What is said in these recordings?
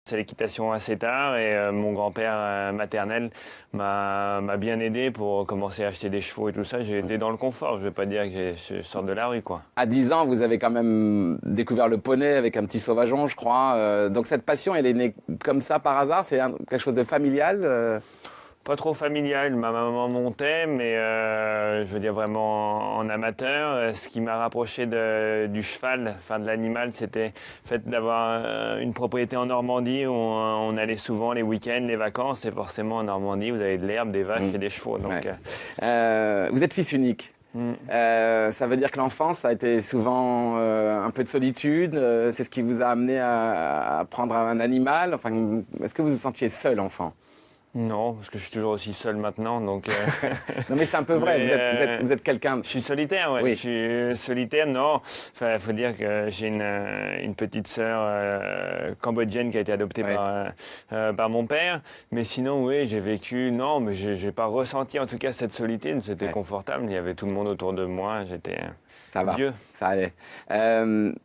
C'est l'équitation assez tard et mon grand-père maternel m'a bien aidé pour commencer à acheter des chevaux et tout ça. J'ai aidé dans le confort, je ne vais pas dire que je sors de la rue, quoi. À 10 ans, vous avez quand même découvert le poney avec un petit sauvageon, je crois. Donc cette passion, elle est née comme ça par hasard? C'est quelque chose de familial? Pas trop familial, ma maman montait, mais je veux dire vraiment en amateur. Ce qui m'a rapproché du cheval, enfin de l'animal, c'était le fait d'avoir une propriété en Normandie où on allait souvent les week-ends, les vacances, et forcément en Normandie, vous avez de l'herbe, des vaches et des chevaux. Donc, Ouais. Vous êtes fils unique. Ça veut dire que l'enfance a été souvent un peu de solitude. C'est ce qui vous a amené à prendre un animal. Enfin, est-ce que vous vous sentiez seul enfant? non, parce que je suis toujours aussi seul maintenant, donc... Non, mais c'est un peu vrai. Vous êtes quelqu'un. Je suis solitaire, ouais. Oui. Je suis solitaire, non. Enfin, faut dire que j'ai une petite sœur cambodgienne qui a été adoptée Ouais. par mon père. Mais sinon, oui, j'ai vécu... Non, mais j'ai pas ressenti en tout cas cette solitude. C'était Ouais. confortable. Il y avait tout le monde autour de moi. J'étais Ça va, vieux. ça allait.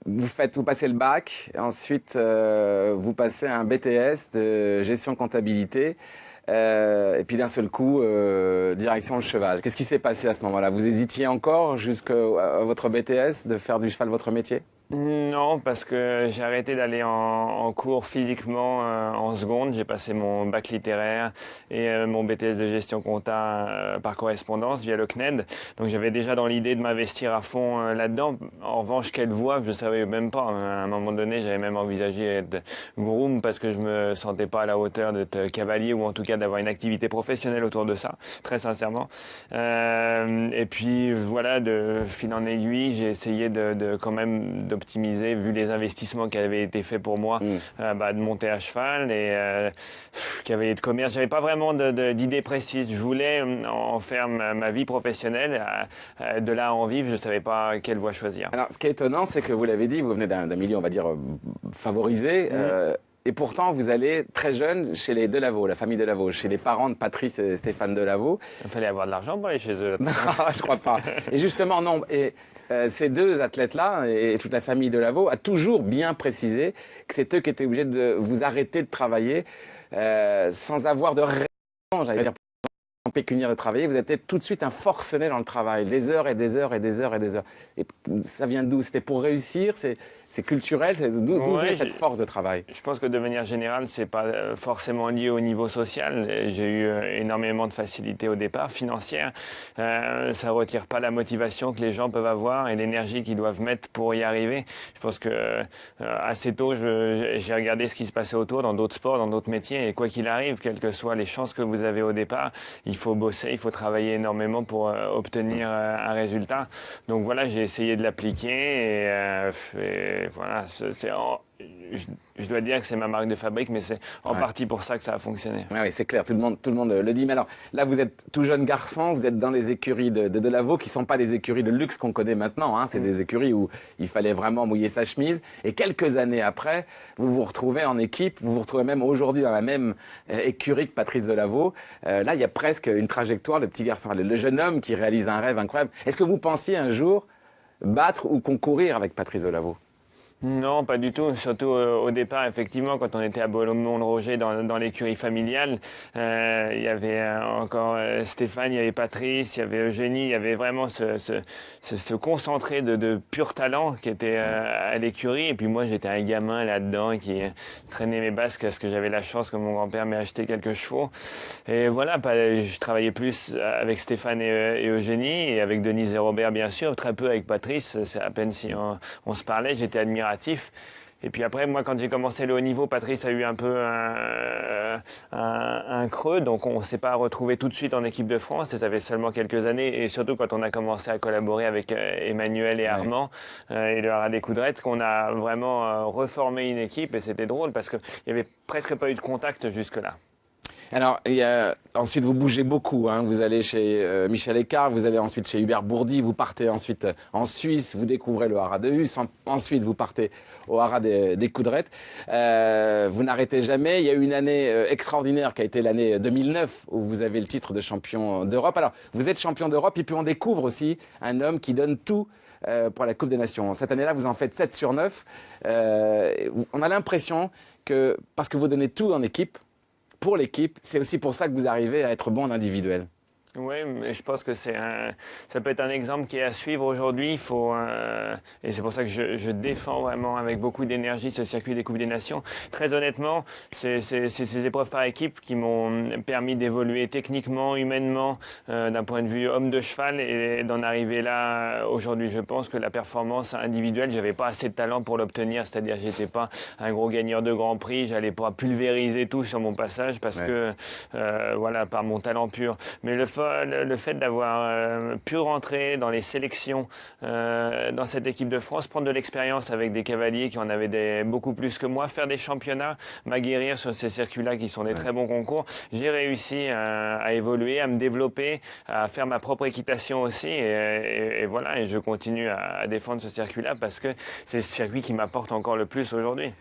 Vous passez le bac, ensuite vous passez un BTS de gestion comptabilité, et puis d'un seul coup, direction le cheval. Qu'est-ce qui s'est passé à ce moment-là? Vous hésitiez encore jusqu'à votre BTS de faire du cheval votre métier? Non, parce que j'ai arrêté d'aller en cours physiquement en seconde. J'ai passé mon bac littéraire et mon BTS de gestion compta par correspondance via le CNED. Donc j'avais déjà dans l'idée de m'investir à fond là-dedans. En revanche, quelle voie, je ne savais même pas. À un moment donné, j'avais même envisagé d'être groom parce que je me sentais pas à la hauteur d'être cavalier ou en tout cas d'avoir une activité professionnelle autour de ça, très sincèrement. Et puis voilà, de fil en aiguille, j'ai essayé de quand même d'optimiser, vu les investissements qui avaient été faits pour moi, de monter à cheval et qu'il y avait de commerce. J'avais pas vraiment d'idée précise. Je voulais en faire ma vie professionnelle. De là à en vivre, je savais pas quelle voie choisir. Alors, ce qui est étonnant, c'est que vous l'avez dit, vous venez d'un milieu, on va dire, favorisé. Et pourtant, vous allez très jeune chez les Delaveau, la famille Delaveau, chez les parents de Patrice et Stéphane Delaveau. Il fallait avoir de l'argent pour aller chez eux. Non, je crois pas. Et justement, non. Et ces deux athlètes-là, et toute la famille Delaveau, a toujours bien précisé que c'est eux qui étaient obligés de vous arrêter de travailler sans avoir de raison, j'allais dire, pécuniaire de travailler. Vous êtes tout de suite un forcené dans le travail, des heures et des heures et des heures et des heures. Et ça vient d'où? C'était pour réussir? C'est culturel? D'où vient cette force de travail? Je pense que de manière générale, c'est pas forcément lié au niveau social. J'ai eu énormément de facilité au départ, financière. Ça retire pas la motivation que les gens peuvent avoir et l'énergie qu'ils doivent mettre pour y arriver. Je pense que assez tôt, j'ai regardé ce qui se passait autour dans d'autres sports, dans d'autres métiers. Et quoi qu'il arrive, quelles que soient les chances que vous avez au départ, il faut bosser, il faut travailler énormément pour obtenir un résultat. Donc voilà, j'ai essayé de l'appliquer et voilà, je dois dire que c'est ma marque de fabrique, mais c'est en partie pour ça que ça a fonctionné. Ah oui, c'est clair, tout le monde le dit. Mais alors, là, vous êtes tout jeune garçon, vous êtes dans les écuries de Delaveau, qui ne sont pas des écuries de luxe qu'on connaît maintenant. Hein. C'est des écuries où il fallait vraiment mouiller sa chemise. Et quelques années après, vous vous retrouvez en équipe, vous vous retrouvez même aujourd'hui dans la même écurie que Patrice Delaveau. Là, il y a presque une trajectoire, le petit garçon, le jeune homme qui réalise un rêve incroyable. Est-ce que vous pensiez un jour battre ou concourir avec Patrice Delaveau? Non, pas du tout. Surtout au départ, effectivement, quand on était à Beaumont-le-Roger dans l'écurie familiale, il y avait encore Stéphane, il y avait Patrice, il y avait Eugénie, il y avait vraiment ce concentré de pur talent qui était à l'écurie. Et puis moi, j'étais un gamin là-dedans qui traînait mes basques parce que j'avais la chance que mon grand-père m'ait acheté quelques chevaux. Et voilà, je travaillais plus avec Stéphane et Eugénie et avec Denise et Robert, bien sûr, très peu avec Patrice. C'est à peine si on se parlait, j'étais admiratif. Et puis après, moi, quand j'ai commencé le haut niveau, Patrice a eu un peu un creux, donc on ne s'est pas retrouvé tout de suite en équipe de France, et ça fait seulement quelques années, et surtout quand on a commencé à collaborer avec Emmanuel et Armand et le Haras des Coudrettes, qu'on a vraiment reformé une équipe, et c'était drôle parce qu'il n'y avait presque pas eu de contact jusque-là. Alors, ensuite, vous bougez beaucoup. Hein. Vous allez chez Michel Écart, vous allez ensuite chez Hubert Bourdi, vous partez ensuite en Suisse, vous découvrez le Haras de Hus, ensuite vous partez au Haras des Coudrettes. Vous n'arrêtez jamais. Il y a eu une année extraordinaire qui a été l'année 2009 où vous avez le titre de champion d'Europe. Alors, vous êtes champion d'Europe et puis on découvre aussi un homme qui donne tout pour la Coupe des Nations. Cette année-là, vous en faites 7 sur 9. On a l'impression que, parce que vous donnez tout en équipe, pour l'équipe, c'est aussi pour ça que vous arrivez à être bon en individuel. Oui, mais je pense que ça peut être un exemple qui est à suivre aujourd'hui. Et c'est pour ça que je défends vraiment avec beaucoup d'énergie ce circuit des Coupes des Nations. Très honnêtement, c'est ces épreuves par équipe qui m'ont permis d'évoluer techniquement, humainement, d'un point de vue homme de cheval et d'en arriver là aujourd'hui. Je pense que la performance individuelle, j'avais pas assez de talent pour l'obtenir, c'est-à-dire j'étais pas un gros gagneur de Grand Prix, j'allais pas pulvériser tout sur mon passage parce que voilà, par mon talent pur. Mais le fait d'avoir pu rentrer dans les sélections dans cette équipe de France, prendre de l'expérience avec des cavaliers qui en avaient beaucoup plus que moi, faire des championnats, m'aguerrir sur ces circuits-là qui sont des très bons concours, j'ai réussi à évoluer, à me développer, à faire ma propre équitation aussi et voilà, et je continue à défendre ce circuit-là parce que c'est le circuit qui m'apporte encore le plus aujourd'hui.